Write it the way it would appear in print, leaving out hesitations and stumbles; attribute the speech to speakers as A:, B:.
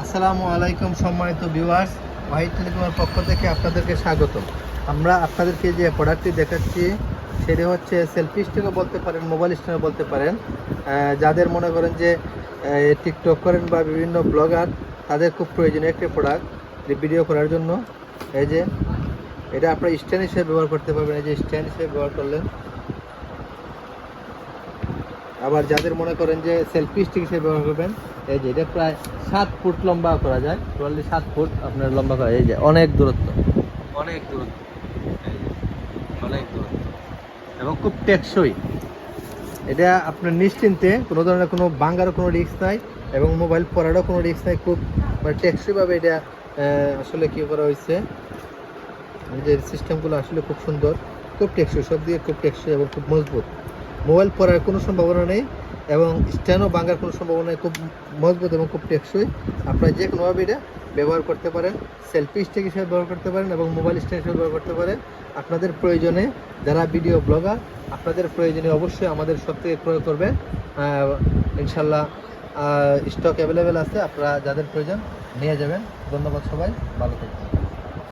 A: আসসালামু আলাইকুম সম্মানিত ভিউয়ার্স, ওয়াহিদ টেলিকমের পক্ষ থেকে আপনাদেরকে স্বাগত। আমরা আপনাদেরকে যে প্রোডাক্টটি দেখাচ্ছি সেটি হচ্ছে সেলফি স্টিকও বলতে পারেন, মোবাইল স্ট্যান্ডও বলতে পারেন। যাদের মনে করেন যে টিকটক করেন বা বিভিন্ন ব্লগার, তাদের খুব প্রয়োজনীয় একটি প্রোডাক্ট ভিডিও করার জন্য। এই যে এটা আপনারা স্ট্যান্ড হিসেবে ব্যবহার করতে পারবেন। এই যে স্ট্যান্ড হিসেবে ব্যবহার করলেন। আবার যাদের মনে করেন যে সেলফি স্টিক হিসেবে ব্যবহার করবেন, এই যে এটা প্রায় 7 ফুট লম্বা করা যায়, টোটালি 7 ফুট আপনার লম্বা করা। এই যে অনেক দূরত্ব, অনেক দূরত্ব, এই যে অনেক দূরত্ব এবং খুব টেকসই। এটা আপনার নিশ্চিন্তে কোনো ধরনের কোনো ভাঙারও কোনো রিস্ক নাই এবং মোবাইল পড়ারও কোনো রিস্ক নাই। খুব মানে টেকসইভাবে এটা আসলে কী করা হয়েছে, যে সিস্টেমগুলো আসলে খুব সুন্দর, খুব টেকসই, সব দিয়ে খুব টেকসই এবং খুব মজবুত। মোবাইল পড়ার কোনো সম্ভাবনা নেই এবং স্ট্যান্ডও ভাঙার কোনো সম্ভাবনা নেই। খুব মজবুত এবং খুব টেকসই। আপনারা যে কোনোভাবে এটা ব্যবহার করতে পারেন। সেলফি স্টিক হিসেবে ব্যবহার করতে পারেন এবং মোবাইল স্ট্যান্ড হিসেবে ব্যবহার করতে পারেন। আপনাদের প্রয়োজনে, যারা ভিডিও ব্লগার, আপনাদের প্রয়োজনে অবশ্যই আমাদের সব থেকে ক্রয় করবেন। ইনশাল্লাহ স্টক অ্যাভেলেবেল আছে, আপনারা যাদের প্রয়োজন নিয়ে যাবেন। ধন্যবাদ সবাই, ভালো থাকবেন।